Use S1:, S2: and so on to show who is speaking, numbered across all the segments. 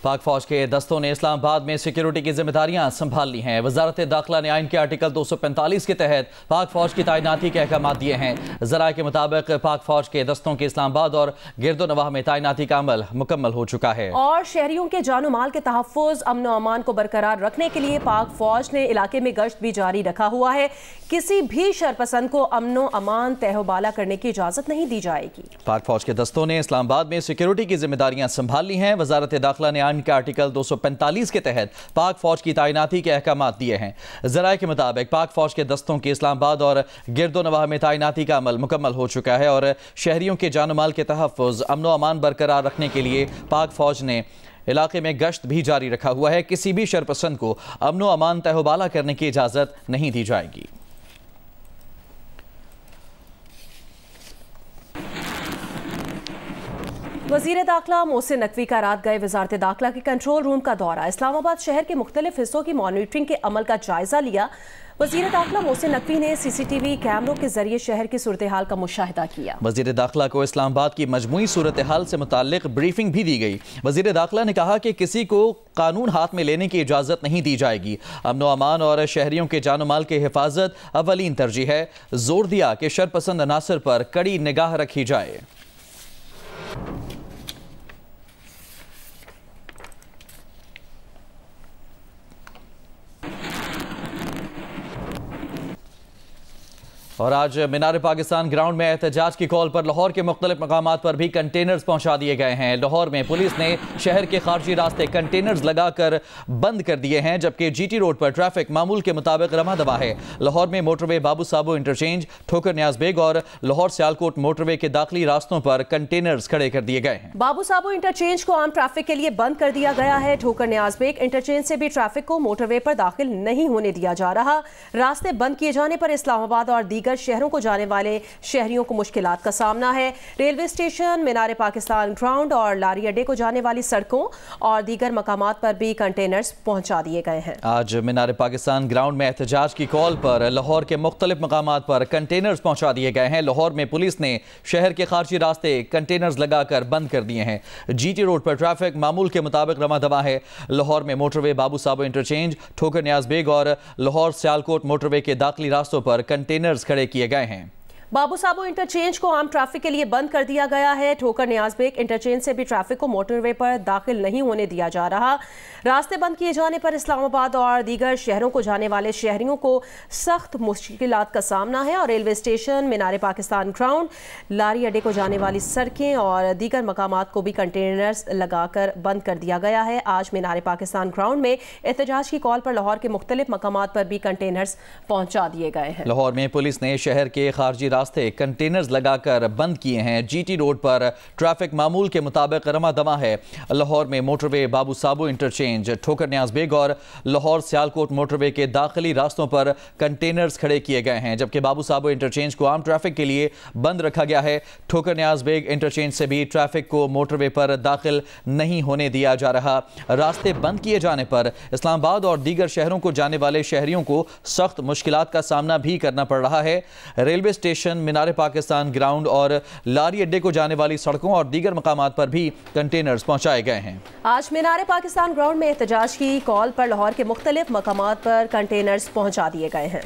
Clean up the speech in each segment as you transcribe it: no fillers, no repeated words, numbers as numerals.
S1: पाक फौज के दस्तों ने इस्लामाबाद में सिक्योरिटी की जिम्मेदारियां संभाल ली हैं। वजारत दाखिला ने आइन के आर्टिकल 245 के तहत पाक फौज की तैनाती के अहकाम दिए हैं। जराये के मुताबिक पाक फौज के दस्तों की इस्लामाबाद और गिरदोनवाह में तैनाती का अमल मुकम्मल हो चुका है
S2: और शहरियों के जानो माल के तहफ़्फ़ुज़, अमन और अमान को बरकरार रखने के लिए पाक फौज ने इलाके में गश्त भी जारी रखा हुआ है। किसी भी शरपसंद को अमन और अमान तहबाला करने की इजाजत नहीं दी जाएगी।
S1: पाक फौज के दस्तों ने इस्लामाबाद में सिक्योरिटी की जिम्मेदारियां संभाल ली हैं। वजारत दाखिला ने आइन के आर्टिकल 245 के तहत पाक फौज की तैनाती के अहकाम दिए हैं। जराये के मुताबिक पाक फौज के दस्तों की इस्लामाबाद और गिरदोनवाह में तैनाती का अमल मुकम्मल हो चुका है और शहरियों के जानो माल के तहफ़्फ़ुज़, अमन और अमान बरकरार रखने के लिए पाक फौज ने इलाके में गश्त भी जारी रखा हुआ है। किसी भी शरपसंद को अमन और अमान तहबाला करने की इजाज़त नहीं दी जाएगी।
S2: वज़ीर दाखिला मोहसिन नकवी का रात गए वज़ारत दाखिला के कंट्रोल रूम का दौरा। इस्लामाबाद शहर के मुख्तलिफ हिस्सों की मॉनिटरिंग के अमल का जायजा लिया। वज़ीर दाखिला मोहसिन नकवी ने CCTV कैमरों के जरिए शहर की सूरत हाल का मुशाहिदा किया।
S1: वज़ीर दाखिला को इस्लामाबाद की मजमूई सूरत हाल से मुताल्लिक ब्रीफिंग भी दी गई। वज़ीर दाखिला ने कहा कि किसी को कानून हाथ में लेने की इजाज़त नहीं दी जाएगी। अमन व अमान और शहरियों के जानो माल की हिफाजत अवलीन तरजीह है। जोर दिया कि शरपसंद अनासर पर कड़ी निगाह रखी जाए। और आज मीनार पाकिस्तान ग्राउंड में एहतजाज की कॉल पर लाहौर के मुख्तलिफ मकामात पर भी कंटेनर्स पहुंचा दिए गए हैं। लाहौर में पुलिस ने शहर के खारजी रास्ते कंटेनर्स लगाकर बंद कर दिए हैं, जबकि GT रोड पर ट्रैफिक मामूल के मुताबिक रमा दवा है। लाहौर में मोटरवे बाबू साबो इंटरचेंज, ठोकर न्याज बेग और लाहौर सियालकोट मोटरवे के दाखिली रास्तों पर कंटेनर्स खड़े कर दिए गए हैं।
S2: बाबू साबो इंटरचेंज को आम ट्रैफिक के लिए बंद कर दिया गया है। ठोकर न्याज बेग इंटरचेंज से भी ट्रैफिक को मोटरवे पर दाखिल नहीं होने दिया जा रहा। रास्ते बंद किए जाने पर इस्लामाबाद और दीगर शहरों को जाने वाले शहरियों को मुश्किलात का सामना है। रेलवे स्टेशन, मीनार पाकिस्तान ग्राउंड और लारी अड्डे को जाने वाली सड़कों और दीगर मकामात पर भी कंटेनर्स पहुंचा दिए गए हैं।
S1: आज मीनार पाकिस्तान ग्राउंड में एहतजाज की कॉल पर लाहौर के मुख्तलिफ मकामात पर कंटेनर्स पहुंचा दिए गए हैं। लाहौर में पुलिस ने शहर के खारजी रास्ते कंटेनर्स लगाकर बंद कर दिए हैं। GT रोड पर ट्रैफिक मामूल के मुताबिक रमा दवा है। लाहौर में मोटरवे बाबू साबो इंटरचेंज, ठोकर न्याज बेग और लाहौर सियालकोट मोटरवे के दाखिली रास्तों पर कंटेनर्स खड़े किए गए हैं।
S2: बाबू साबो इंटरचेंज को आम ट्रैफिक के लिए बंद कर दिया गया है। ठोकर न्याज बेग इंटरचेंज से भी ट्रैफिक को मोटरवे पर दाखिल नहीं होने दिया जा रहा। रास्ते बंद किए जाने पर इस्लामाबाद और दीगर शहरों को जाने वाले शहरियों को सख्त मुश्किलात का सामना है और रेलवे स्टेशन, मीनार पाकिस्तान ग्राउंड, लारी अड्डे को जाने वाली सड़कें और दीगर मकामात को भी कंटेनर्स लगाकर बंद कर दिया गया है। आज मीनार पाकिस्तान ग्राउंड में एहतजाज की कॉल पर लाहौर के मुख्तलिफ मकामात पर भी कंटेनर्स पहुंचा दिए गए हैं।
S1: लाहौर में पुलिस ने शहर के खारजी रास्ते कंटेनर्स लगाकर बंद किए हैं। GT रोड पर ट्रैफिक मामूल के मुताबिक रमा दमा है। लाहौर में मोटरवे बाबू साबो इंटरचेंज, ठोकर न्याज बेग और लाहौर सियालकोट मोटरवे के दाखिली रास्तों पर कंटेनर्स खड़े किए गए हैं, जबकि बाबू साबो इंटरचेंज को आम ट्रैफिक के लिए बंद रखा गया है। ठोकर न्याज बेग इंटरचेंज से भी ट्रैफिक को मोटरवे पर दाखिल नहीं होने दिया जा रहा। रास्ते बंद किए जाने पर इस्लामाबाद और दीगर शहरों को जाने वाले शहरियों को सख्त मुश्किलात का सामना भी करना पड़ रहा है। रेलवे स्टेशन, मीनार पाकिस्तान ग्राउंड और लारी अड्डे को जाने वाली सड़कों और दीगर मकामात पर भी कंटेनर्स पहुंचाए गए हैं।
S2: आज मीनार पाकिस्तान ग्राउंड में एहतजाज की कॉल पर लाहौर के मुख्तलिफ मकामात पर कंटेनर्स पहुंचा दिए गए हैं।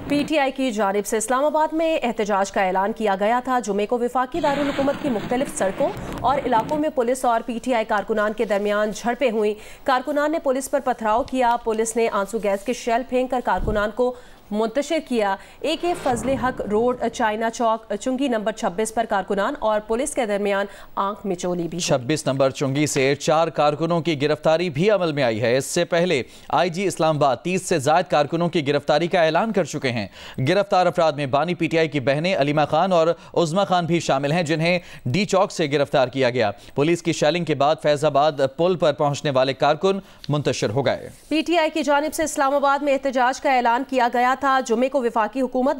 S2: PTI की जानिब से इस्लामाबाद में एहतजाज का ऐलान किया गया था। जुमे को वफाकी दारुल हुकूमत की मुख्तलिफ सड़कों और इलाकों में पुलिस और PTI कारकुनान के दरमियान झड़पें हुई। कारकुनान ने पुलिस पर पथराव किया। पुलिस ने आंसू गैस के शेल फेंक कर कारकुनान को मुंतशिर किया। AK फजले हक रोड, चाइना चौक, चुंगी नंबर 26 पर कारकुनान और पुलिस के दरमियान आंख मिचोली भी।
S1: 26 नंबर चुंगी से 4 कारकुनों की गिरफ्तारी भी अमल में आई है। इससे पहले IG इस्लामाबाद 30 से ज्यादा कारकुनों की गिरफ्तारी का ऐलान कर चुके हैं। गिरफ्तार अफराद में बानी PTI की बहनें अलीमा खान और उज़मा खान भी शामिल हैं, जिन्हें D चौक से गिरफ्तार किया गया। पुलिस की शेलिंग के बाद फैजाबाद पुल पर पहुंचने वाले कारकुन मुंतशिर हो गए।
S2: PTI की जानिब से इस्लामाबाद में एहतजाज का ऐलान किया गया था। जुमे को वफाकी हुकूमत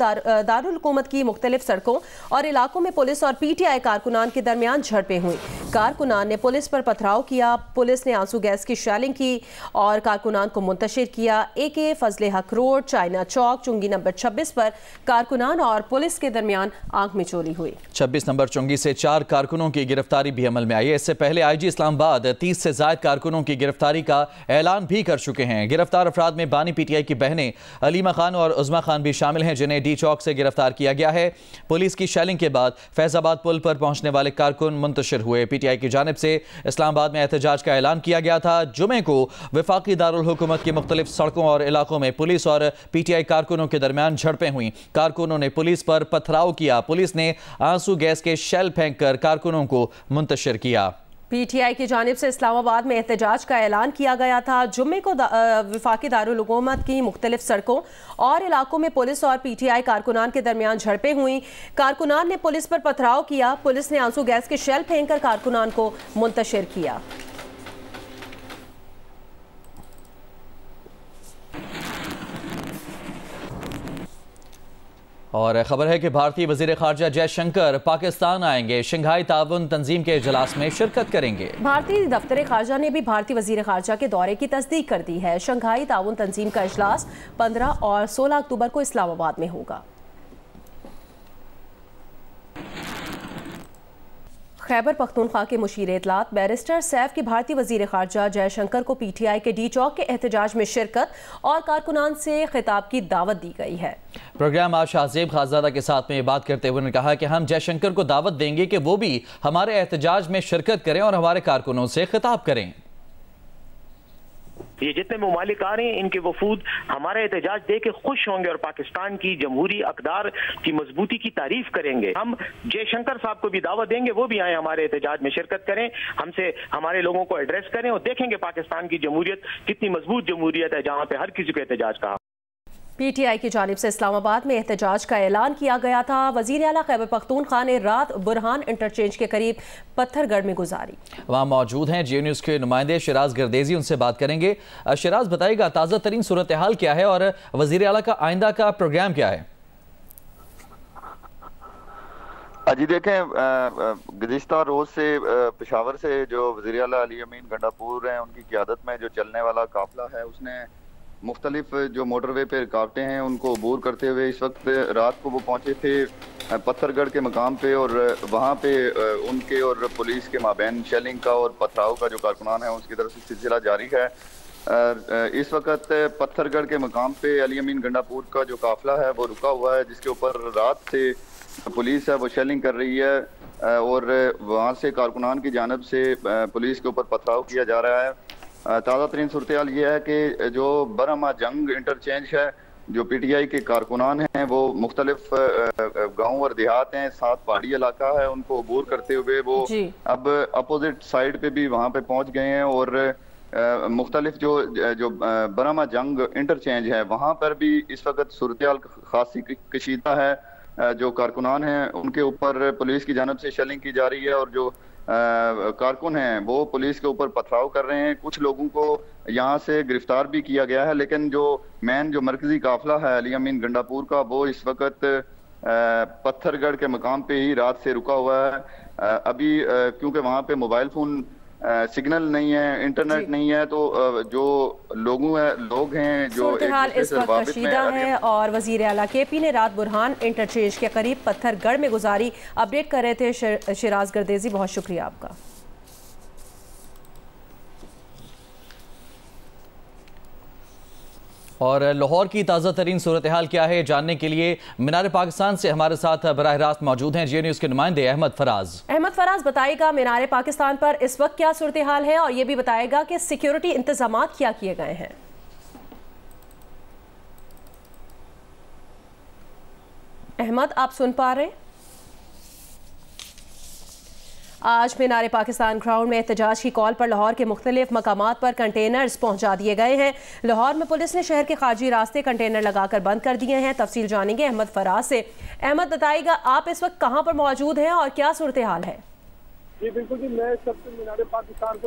S2: दारुल हुकूमत की मुख्तलिफ सड़कों और इलाकों में पुलिस और PTI कारकुनान के दरमियान झड़पें हुई। कारकुनान ने पुलिस पर पथराव किया। पुलिस ने आंसू गैस की शेलिंग की और कारकुनान को मुंतशिर किया। AK फजले हक रोड, चाइना चौक, चुंगी नंबर 26 पर कारकुनान और पुलिस के दरमियान आंख मिचोली हुई।
S1: 26 नंबर चुंगी से 4 कारकुनों की गिरफ्तारी भी अमल में आई है। इससे पहले IG इस्लामाबाद 30 से ज्यादा कारकुनों की गिरफ्तारी का ऐलान भी कर चुके हैं। गिरफ्तार अफराद में बानी PTI की बहनें अलीमा खान और उज़मा खान भी शामिल हैं, जिन्हें D चौक से गिरफ्तार किया गया है। पुलिस की शेलिंग के बाद फैजाबाद पुल पर पहुंचने वाले कारकुन मुंतशिर हुए। PTI की जानिब से इस्लामाबाद में एहतजाज का ऐलान किया गया था। जुमे को वफाकी दारुल हुकूमत की मुख्तलिफ सड़कों और इलाकों में पुलिस और PTI कारकुनों के दरमियान झड़पें हुई। कारकुनों ने पुलिस पर पथराव किया। पुलिस ने आंसू गैस के शेल फेंककर कारकुनों को मुंतशिर किया।
S2: PTI की जानिब से इस्लामाबाद में एहतजाज का ऐलान किया गया था। जुम्मे को वफाकी दारुल हुकूमत की मुख्तलिफ सड़कों और इलाकों में पुलिस और PTI कारकुनान के दरमियान झड़पें हुई। कारकुनान ने पुलिस पर पथराव किया। पुलिस ने आंसू गैस के शेल फेंककर कारकुनान को मुंतशिर किया।
S1: और खबर है कि भारतीय वजीर खारजा जयशंकर पाकिस्तान आएंगे। शंघाई ताउन तंजीम के इजलास में शिरकत करेंगे।
S2: भारतीय दफ्तर खारजा ने भी भारतीय वजीर खारजा के दौरे की तस्दीक कर दी है। शंघाई ताउन तंजीम का इजलास 15 और 16 अक्टूबर को इस्लामाबाद में होगा। खैबर पख्तूनख्वा के मुशीर इतलात बैरिस्टर सैफ की भारतीय वजीर खारजा जयशंकर को PTI के D चौक के एहतजाज में शिरकत और कारकुनान से खिताब की दावत दी गई है।
S1: प्रोग्राम आज शाहजेब खानजादा के साथ में बात करते हुए उन्होंने कहा कि हम जयशंकर को दावत देंगे कि वो भी हमारे एहतजाज में शिरकत करें और हमारे कारकुनों से खिताब करें।
S3: ये जितने ममालिक आ रहे हैं, इनके वफूद हमारा एहतजाज दे के खुश होंगे और पाकिस्तान की जमहूरी अक़दार की मजबूती की तारीफ करेंगे। हम जयशंकर साहब को भी दावत देंगे, वो भी आए हमारे एहतजाज में शिरकत करें, हमसे हमारे लोगों को एड्रेस करें और देखेंगे पाकिस्तान की जमहूरियत कितनी मजबूत जमहूरियत है, जहाँ पे हर किसी को एहतजाज कहा।
S2: PTI की जानिब से इस्लामाबाद में एहतजाज का ऐलान किया गया था। वज़ीर आला खैबर पख्तूनख्वा ने रात बुरहान इंटरचेंज के करीब पत्थरगढ़ में गुजारी। वहाँ
S1: मौजूद हैं GA न्यूज़ के नुमाइंदे शिराज गर्देजी, उनसे बात करेंगे। शिराज, बताइएगा ताज़ा तरीन सूरत हाल क्या है और वज़ीर आला का आइंदा का प्रोग्राम क्या है?
S4: जी देखें, गुज़िश्ता रोज़ से पेशावर से जो वज़ीर आला अली अमीन गंडापुर हैं, उनकी क़ियादत में जो चलने वाला काफ़िला है, उसने मुख्तलिफ जो मोटरवे पे रुकावटें हैं उनको अबूर करते हुए इस वक्त रात को वो पहुंचे थे पत्थरगढ़ के मकाम पे और वहाँ पे उनके और पुलिस के माबैन शेलिंग का और पथराव का जो कारकुनान है उसकी तरफ से सिलसिला जारी है। इस वक्त पत्थरगढ़ के मकाम पे अली अमीन गंडापुर का जो काफिला है वो रुका हुआ है, जिसके ऊपर रात से पुलिस है वो शेलिंग कर रही है और वहाँ से कारकुनान की जानिब से पुलिस के ऊपर पथराव किया जा रहा है। ताज़ा तरीन सूरत हाल ये है कि जो बरहमा जंग इंटरचेंज है, जो PTI के कारकुनान हैं वो मुख्तलिफ गाँव और देहात हैं, साथ पहाड़ी इलाका है, उनको अबूर करते हुए वो अब अपोजिट साइड पे भी वहाँ पे पहुँच गए हैं और मुख्तलिफ जो बरहमा जंग इंटरचेंज है वहाँ पर भी इस वक्त सूरत हाल खासी कशीदा है। जो कारकुनान हैं उनके ऊपर पुलिस की जानिब से शेलिंग की जा रही है और जो कारकुन हैं वो पुलिस के ऊपर पथराव कर रहे हैं। कुछ लोगों को यहाँ से गिरफ्तार भी किया गया है, लेकिन जो मरकजी काफिला है अली अमीन गंडापुर का, वो इस वक्त पत्थरगढ़ के मकाम पे ही रात से रुका हुआ है। अभी क्योंकि वहाँ पे मोबाइल फोन सिग्नल नहीं है, इंटरनेट नहीं है, तो जो लोग हैं जो
S2: इस वक्त कशीदा है और वजीर आला KP ने रात बुरहान इंटरचेंज के करीब पत्थरगढ़ में गुजारी। अपडेट कर रहे थे शिराज गर्देजी, बहुत शुक्रिया आपका।
S1: और लाहौर की ताज़ा तरीन सूरत हाल क्या है, जानने के लिए मीनार पाकिस्तान से हमारे साथ बराह रास्त मौजूद हैं GA न्यूज़ के नुमाइंदे अहमद फराज। बताइएगा मीनार पाकिस्तान पर इस वक्त क्या सूरत हाल है और ये भी बताएगा कि सिक्योरिटी इंतजाम क्या किए गए हैं। अहमद, आप सुन पा रहे हैं? आज मीनार पाकिस्तान ग्राउंड में एहतजाज की कॉल पर लाहौर के मुख्तलिफ मकामात पर कंटेनर्स पहुंचा दिए गए हैं। लाहौर में पुलिस ने शहर के खारजी रास्ते कंटेनर लगाकर बंद कर दिए हैं। तफसील जानेंगे अहमद फराज से। अहमद, बताइएगा आप इस वक्त कहां पर मौजूद हैं और क्या सूरत हाल है?
S5: जी बिल्कुल जी, मैं सबसे मीनार पाकिस्तान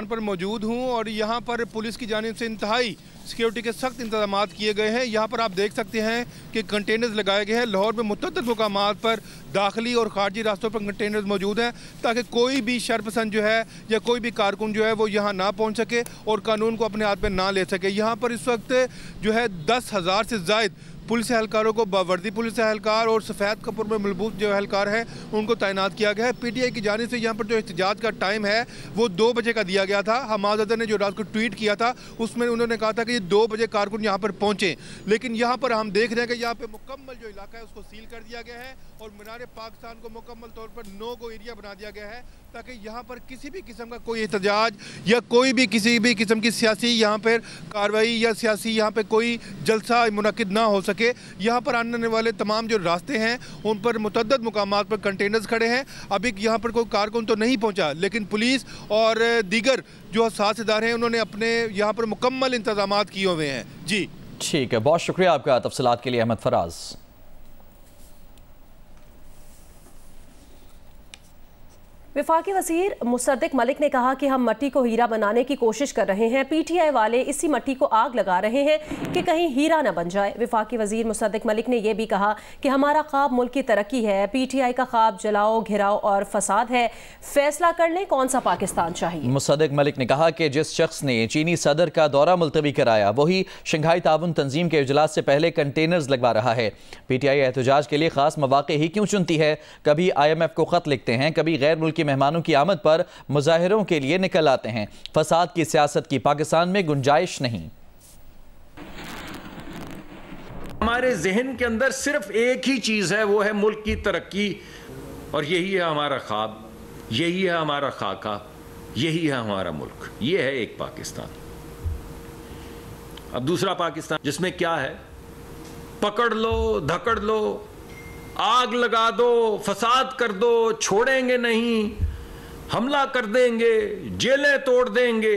S5: पर मौजूद हूँ और यहाँ पर पुलिस की जानिब से इंतहाई सिक्योरिटी के सख्त इंतजाम किए गए हैं। यहाँ पर आप देख सकते हैं कि कंटेनर्स लगाए गए हैं। लाहौर में मुतअद्दिद मुकामात पर दाखिली और खारजी रास्तों पर कंटेनर्स मौजूद हैं ताकि कोई भी शरपसंद जो है या कोई भी कारकुन जो है वो यहाँ ना पहुँच सके और कानून को अपने हाथ में ना ले सके। यहाँ पर इस वक्त जो है 10,000 से ज़ायद पुलिस एहलकारों को बावर्दी पुलिस एहलकार और सफ़ेद कपूर में मलबूस जो एहलकार हैं उनको तैनात किया गया है। पीटीआई की जानिब से यहाँ पर जो एहतजाज का टाइम है वो 2 बजे का दिया गया था। हमाद अदर ने जो रात को ट्वीट किया था उसमें उन्होंने कहा था कि ये 2 बजे कारकुन यहाँ पर पहुँचे, लेकिन यहाँ पर हम देख रहे हैं कि यहाँ पर मुकम्मल जो इलाका है उसको सील कर दिया गया है और मीनार पाकिस्तान को मुकम्मल तौर पर नो गो एरिया बना दिया गया है ताकि यहाँ पर किसी भी किस्म का कोई एहतजाज या कोई भी किसी भी किस्म की सियासी यहाँ पर कार्रवाई या सियासी यहाँ पर कोई जलसा मुनक्किद ना हो सके। यहाँ पर आने वाले तमाम जो रास्ते हैं उन पर मुतअद्दिद मुकामात पर कंटेनर्स खड़े हैं। अभी यहाँ पर कोई कारकुन तो नहीं पहुँचा, लेकिन पुलिस और दीगर जो साथ इदारे हैं उन्होंने अपने यहाँ पर मुकम्मल इंतजाम किए हुए हैं। जी
S1: ठीक है, बहुत शुक्रिया आपका तफसीलात के लिए अहमद फराज।
S2: वफाकी वज़ीर मुसद्दिक मलिक ने कहा कि हम मट्टी को हीरा बनाने की कोशिश कर रहे हैं। पीटीआई वाले इसी मट्टी को आग लगा रहे हैं कि कहीं हीरा न बन जाए। वफाकी वज़ीर मुसद्दिक मलिक ने यह भी कहा कि हमारा ख्वाब मुल्क की तरक्की है, पीटीआई का ख्वाब जलाओ, घिराओ और फसाद है। फैसला कर लें कौन सा पाकिस्तान चाहिए।
S1: मुसद्दिक मलिक ने कहा कि जिस शख्स ने चीनी सदर का दौरा मुलतवी कराया वही शंघाई ताउन तंजीम के इजलास से पहले कंटेनर्स लगवा रहा है। पीटीआई एहतजाज के लिए खास मौके ही क्यों चुनती है? कभी IMF को खत लिखते हैं, कभी गैर मुल्की मेहमानों की आमद पर मुजाहिरों के लिए निकल आते हैं। फसाद की सियासत की पाकिस्तान में गुंजाइश नहीं।
S6: हमारे जहन के अंदर सिर्फ एक ही चीज है, वो है मुल्क की तरक्की, और यही है हमारा ख्वाब, यही है हमारा खाका, यही है हमारा मुल्क। ये है एक पाकिस्तान। अब दूसरा पाकिस्तान जिसमें क्या है, पकड़ लो, धकड़ लो, आग लगा दो, फसाद कर दो, छोड़ेंगे नहीं, हमला कर देंगे, जेलें तोड़ देंगे,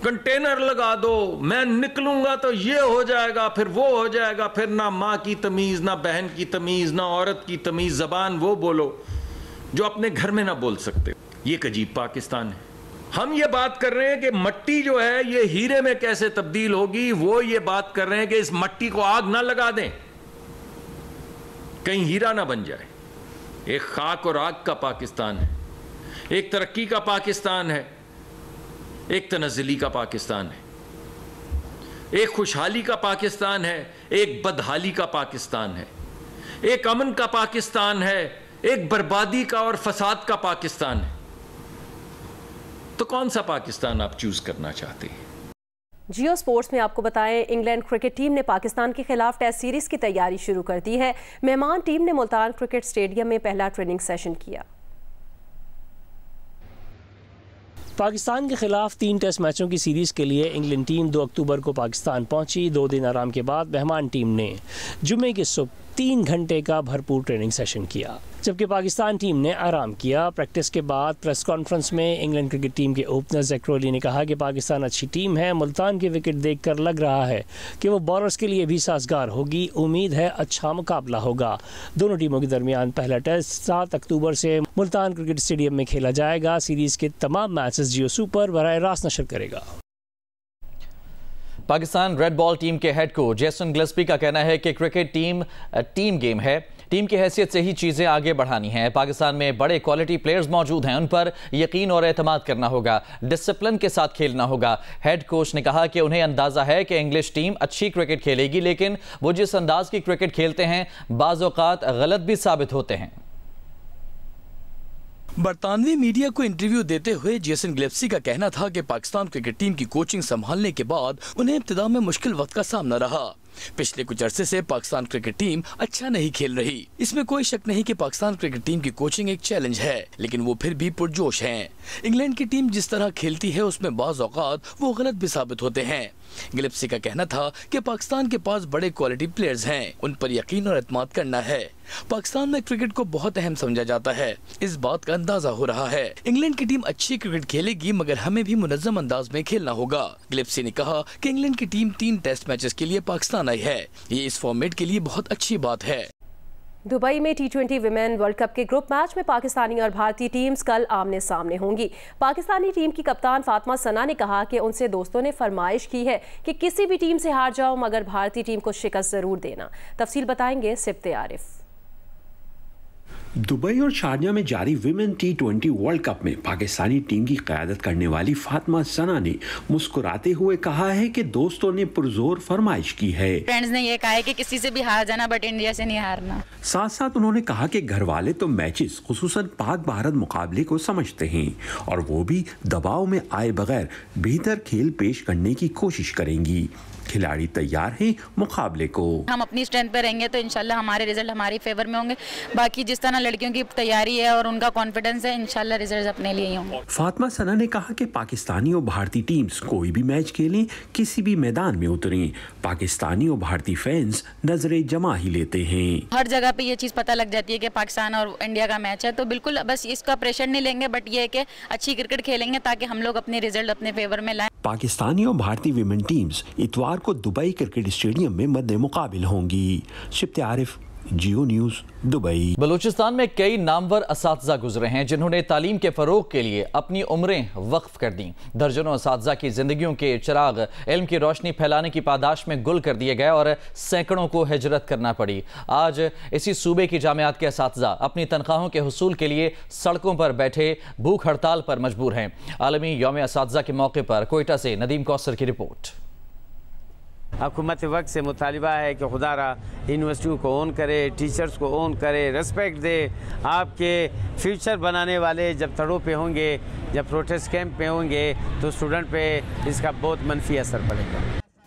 S6: कंटेनर लगा दो, मैं निकलूंगा तो ये हो जाएगा, फिर वो हो जाएगा, फिर ना माँ की तमीज, ना बहन की तमीज, ना औरत की तमीज, जबान वो बोलो जो अपने घर में ना बोल सकते। ये एक अजीब पाकिस्तान है। हम ये बात कर रहे हैं कि मट्टी जो है ये हीरे में कैसे तब्दील होगी, वो ये बात कर रहे हैं कि इस मट्टी को आग ना लगा दें, कहीं हीरा ना बन जाए। एक खाक और आग का पाकिस्तान है, एक तरक्की का पाकिस्तान है, एक तनज़्ज़ुली का पाकिस्तान है, एक खुशहाली का पाकिस्तान है, एक बदहाली का पाकिस्तान है, एक अमन का पाकिस्तान है, एक बर्बादी का और फसाद का पाकिस्तान है। तो कौन सा पाकिस्तान आप चूज करना चाहते हैं?
S2: जियो स्पोर्ट्स में आपको बताएं, इंग्लैंड क्रिकेट टीम ने पाकिस्तान के खिलाफ टेस्ट सीरीज की तैयारी शुरू कर दी है। मेहमान टीम ने मुल्तान क्रिकेट स्टेडियम में पहला ट्रेनिंग सेशन किया।
S7: पाकिस्तान के खिलाफ 3 टेस्ट मैचों की सीरीज़ के लिए इंग्लैंड टीम 2 अक्टूबर को पाकिस्तान पहुंची। 2 दिन आराम के बाद मेहमान टीम ने जुमे की सुबह 3 घंटे का भरपूर ट्रेनिंग सेशन किया, जबकि पाकिस्तान टीम ने आराम किया। प्रैक्टिस के बाद प्रेस कॉन्फ्रेंस में इंग्लैंड क्रिकेट टीम के ओपनर ज़ैक क्रोली ने कहा कि पाकिस्तान अच्छी टीम है। मुल्तान की विकेट देखकर लग रहा है कि वो बॉलर्स के लिए भी साजगार होगी। उम्मीद है अच्छा मुकाबला होगा। दोनों टीमों के दरमियान पहला टेस्ट 7 अक्टूबर से मुल्तान क्रिकेट स्टेडियम में खेला जाएगा। सीरीज़ के तमाम मैचेस जियो सुपर बराह रास्त नशर करेगा।
S1: पाकिस्तान रेड बॉल टीम के हेड कोच जेसन गिलेस्पी का कहना है कि क्रिकेट टीम गेम है, टीम की हैसियत से ही चीज़ें आगे बढ़ानी हैं। पाकिस्तान में बड़े क्वालिटी प्लेयर्स मौजूद हैं, उन पर यकीन और एतमाद करना होगा, डिसिप्लिन के साथ खेलना होगा। हेड कोच ने कहा कि उन्हें अंदाज़ा है कि इंग्लिश टीम अच्छी क्रिकेट खेलेगी, लेकिन वो जिस अंदाज की क्रिकेट खेलते हैं बाज़ औक़ात गलत भी साबित होते हैं।
S8: बरतानवी मीडिया को इंटरव्यू देते हुए जेसन गिलेस्पी का कहना था कि पाकिस्तान क्रिकेट टीम की कोचिंग संभालने के बाद उन्हें इब्तिदा में मुश्किल वक्त का सामना रहा। पिछले कुछ अरसे से पाकिस्तान क्रिकेट टीम अच्छा नहीं खेल रही। इसमें कोई शक नहीं कि पाकिस्तान क्रिकेट टीम की कोचिंग एक चैलेंज है, लेकिन वो फिर भी पुरजोश हैं। इंग्लैंड की टीम जिस तरह खेलती है उसमें बाज़ औक़ात वो गलत भी साबित होते हैं। गिलेस्पी का कहना था कि पाकिस्तान के पास बड़े क्वालिटी प्लेयर्स हैं, उन पर यकीन और एतमाद करना है। पाकिस्तान में क्रिकेट को बहुत अहम समझा जाता है, इस बात का अंदाजा हो रहा है। इंग्लैंड की टीम अच्छी क्रिकेट खेलेगी, मगर हमें भी मुनज़्ज़म अंदाज में खेलना होगा। गिलेस्पी ने कहा कि इंग्लैंड की टीम 3 टेस्ट मैचेस के लिए पाकिस्तान आई है, ये इस फॉर्मेट के लिए बहुत अच्छी बात है।
S2: दुबई में T20 विमेन वर्ल्ड कप के ग्रुप मैच में पाकिस्तानी और भारतीय टीम्स कल आमने सामने होंगी। पाकिस्तानी टीम की कप्तान फातिमा सना ने कहा कि उनसे दोस्तों ने फरमाइश की है कि किसी भी टीम से हार जाओ मगर भारतीय टीम को शिकस्त जरूर देना। तफसील बताएंगे सिफ्ते आरिफ।
S9: दुबई और शारजा में जारी विमेन T20 वर्ल्ड कप में पाकिस्तानी टीम की क़यादत करने वाली फातिमा सना ने मुस्कुराते हुए कहा है कि दोस्तों ने पुरजोर फरमाइश की है।
S10: फ्रेंड्स ने ये कहा है कि किसी से भी हार जाना बट इंडिया से नहीं हारना।
S9: साथ साथ उन्होंने कहा कि घर वाले तो मैचेस खुसूसन पाक भारत मुकाबले को समझते हैं और वो भी दबाव में आए बगैर बेहतर खेल पेश करने की कोशिश करेंगी। खिलाड़ी तैयार हैं मुकाबले को।
S10: हम अपनी स्ट्रेंथ पे रहेंगे तो इंशाल्लाह हमारे रिजल्ट हमारी फेवर में होंगे। बाकी जिस तरह लड़कियों की तैयारी है और उनका कॉन्फिडेंस है, इंशाल्लाह रिजल्ट अपने लिए ही होंगे।
S9: फातिमा सना ने कहा कि पाकिस्तानी और भारतीय टीम्स कोई भी मैच खेलें, किसी भी मैदान में उतरें, पाकिस्तानी और भारतीय फैंस नजरे जमा ही लेते हैं।
S10: हर जगह पे ये चीज पता लग जाती है कि पाकिस्तान और इंडिया का मैच है, तो बिल्कुल बस इसका प्रेशर नहीं लेंगे बट ये है कि अच्छी क्रिकेट खेलेंगे ताकि हम लोग अपने रिजल्ट अपने फेवर में लाएं।
S9: पाकिस्तानी और भारतीय विमेन टीम्स इतवार को दुबई क्रिकेट स्टेडियम में मद्दे मुकाबिल होंगी। सिफ्ते आरिफ, जियो न्यूज़, दुबई।
S1: बलूचिस्तान में कई नामवर असातिज़ा गुजरे हैं जिन्होंने तालीम के फ़रोग के लिए अपनी उम्रें वक्फ कर दी। दर्जनों असातिज़ा की जिंदगियों के चिराग इल्म की रोशनी फैलाने की पादाश में गुल कर दिए गए और सैकड़ों को हिजरत करना पड़ी। आज इसी सूबे की जामियात के असातिज़ा अपनी तनख्वाहों के हुसूल के लिए सड़कों पर बैठे भूख हड़ताल पर मजबूर हैं। आलमी यौम असातिज़ा के मौके पर कोयटा से नदीम कौसर की रिपोर्ट।
S11: हुकूमत वक्त से मुतालिबा है कि खुदारा यूनिवर्सिटियों को ओन करे, टीचर्स को ओन करे, रिस्पेक्ट दे। आपके फ्यूचर बनाने वाले जब थड़ों पे होंगे, जब प्रोटेस्ट कैंप पे होंगे तो स्टूडेंट पे इसका बहुत मनफी असर पड़ेगा।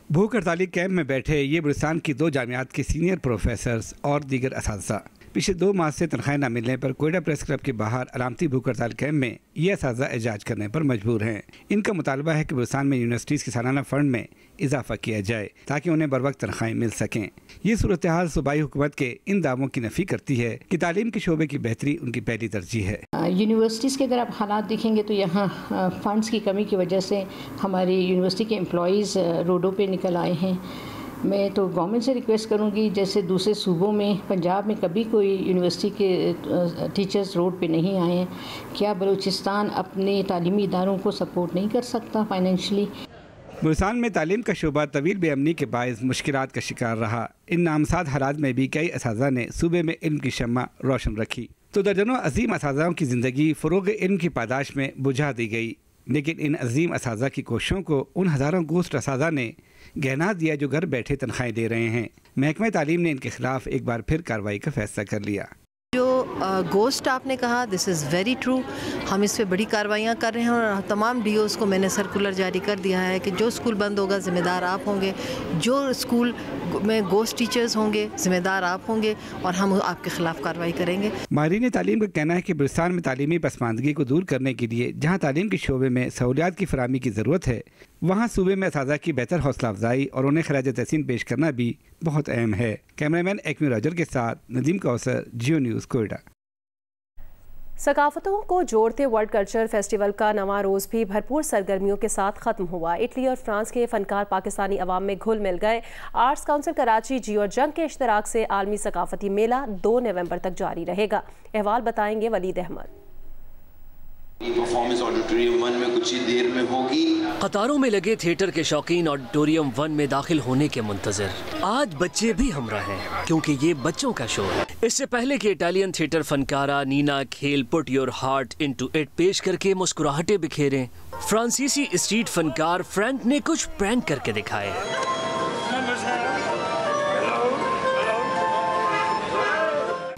S12: भूख हड़ताली कैंप में बैठे ये बलूचिस्तान की 2 जामियात के सीनियर प्रोफेसर्स और दीगर असातिज़ा पिछले 2 माह से तनख्वाहें न मिलने पर कोयटा प्रेस क्लब के बाहर अलामती भूख हड़ताल कैंप में ये असातिज़ा एहतजाज करने पर मजबूर हैं। इनका मुतालबा है कि बलूचिस्तान में यूनिवर्सिटीज़ के सालाना फंड में इजाफा किया जाए ताकि उन्हें बर वक्त तनख्वाहें मिल सकें। ये सूरत हाल सूबाई हुकूमत के इन दावों की नफ़ी करती है कि तालीम के शोबे की बेहतरी उनकी पहली तरजीह है।
S13: यूनिवर्सिटीज़ के अगर आप हालात देखेंगे तो यहाँ फ़ंड्स की कमी की वजह से हमारी यूनिवर्सिटी के एम्प्लॉइज़ रोडों पर निकल आए हैं। मैं तो गवर्नमेंट से रिक्वेस्ट करूंगी, जैसे दूसरे सूबों में, पंजाब में कभी कोई यूनिवर्सिटी के टीचर्स रोड पे नहीं आए हैं, क्या बलूचिस्तान अपने तालीमी इदारों को सपोर्ट नहीं कर सकता फाइनेंशली?
S12: बलूचिस्तान में तालीम का शोबा तवील बेअमनी के बायस मुश्किलात का शिकार रहा। इन नामसाद हालात में भी कई असातिज़ा ने सूबे में इल्म की शम्मा रोशन रखी तो दर्जनों अजीम असातिज़ाओं की ज़िंदगी फ़रोग़ इल्म की पादाश में बुझा दी गई। लेकिन इन अजीम असातिज़ा की कोशिशों को उन हज़ारों गोश्त असातिज़ा ने गहना दिया जो घर बैठे तनख्वाहें दे रहे हैं। महकमा तालीम ने इनके खिलाफ एक बार फिर कार्रवाई का फैसला कर लिया।
S14: जो गोश्त आपने कहा, दिस इज़ वेरी ट्रू। हम इस पे बड़ी कार्रवाइयाँ कर रहे हैं और तमाम डीओज़ को मैंने सर्कुलर जारी कर दिया है कि जो स्कूल बंद होगा ज़िम्मेदार आप होंगे, जो स्कूल में गोश्त टीचर्स होंगे ज़िम्मेदार आप होंगे और हम आपके खिलाफ कार्रवाई करेंगे।
S12: माहिरीन तालीम का कहना है कि बलूचिस्तान में तालीमी पसमानदगी को दूर करने के लिए जहाँ तालीम के शोबे में सहूलियात की फराहमी की ज़रूरत है, वहाँ सूबे में असातिज़ा की बेहतर हौसला अफजाई और उन्हें खराज तहसीन पेश करना भी बहुत अहम है। कैमरामैन एक्मी राजर के साथ नदीम कौसर, जियो न्यूज़, कोयटा।
S2: सकाफतों को जोड़ते वर्ल्ड कल्चर फेस्टिवल का नवा रोज़ भी भरपूर सरगर्मियों के साथ ख़त्म हुआ। इटली और फ्रांस के फनकार पाकिस्तानी अवाम में घुल मिल गए। आर्ट्स काउंसिल कराची, जी और जंग के इश्तराक से आलमी सकाफती मेला 2 नवंबर तक जारी रहेगा। अहवाल बताएंगे वलीद अहमद।
S15: परफॉर्मेंस ऑडिटोरियम 1 में कुछ ही देर में होगी।
S7: कतारों में लगे थिएटर के शौकीन ऑडिटोरियम 1 में दाखिल होने के मुंतजर। आज बच्चे भी हमरा हैं क्योंकि ये बच्चों का शो है। इससे पहले कि इटालियन थिएटर फनकारा नीना खेल put your heart into it पेश करके मुस्कुराहटे बिखेरें, फ्रांसीसी स्ट्रीट फनकार फ्रैंक ने कुछ प्रैंक करके दिखाए।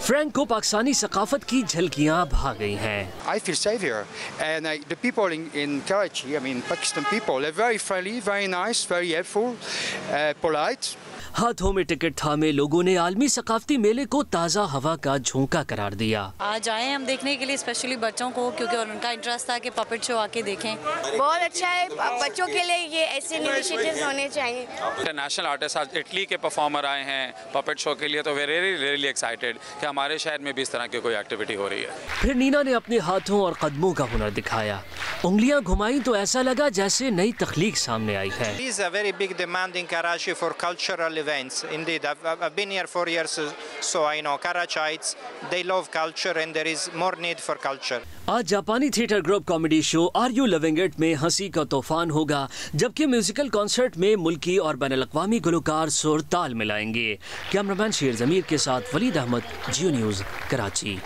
S7: फ्रैंक को पाकिस्तानी सकाफत की झलकियां भा गई हैं।
S16: I feel safe here, and the people in Karachi, I mean Pakistan people, are very friendly, very nice, very helpful, polite.
S7: हाथों में टिकट थामे लोगों ने आलमी सकाफती मेले को ताज़ा हवा का झोंका करार दिया।
S17: आज आए हम देखने के लिए, स्पेशली बच्चों को, क्योंकि उनका इंटरेस्ट था कि पपेट शो आके देखें।
S18: बहुत अच्छा है, बच्चों के लिए ये ऐसे इनिशिएटिव्स होने चाहिए।
S19: इंटरनेशनल आर्टिस्ट आज इटली के परफॉर्मर आए हैं पपेट शो के लिए, तो वे रियली एक्साइटेड कि हमारे शहर में भी इस तरह की कोई एक्टिविटी हो रही है।
S7: फिर नीना ने अपने हाथों और कदमों का हुनर दिखाया। उंगलियां घुमाई तो ऐसा लगा जैसे नई तखलीक सामने आई है।
S20: There is a very big demand in Karachi for cultural events. Indeed, I've been here 4 years, so I know Karachites, they love culture and there is more need for culture.
S21: आज जापानी theatre group comedy show are you loving it में हंसी का तूफान होगा, जबकि musical concert में मुल्की और बैनुल-अक़वामी गुलकार सुर ताल मिलाएंगे। कैमरामैन शेर ज़मीर के साथ वलीद अहमद, जियो न्यूज़, कराची।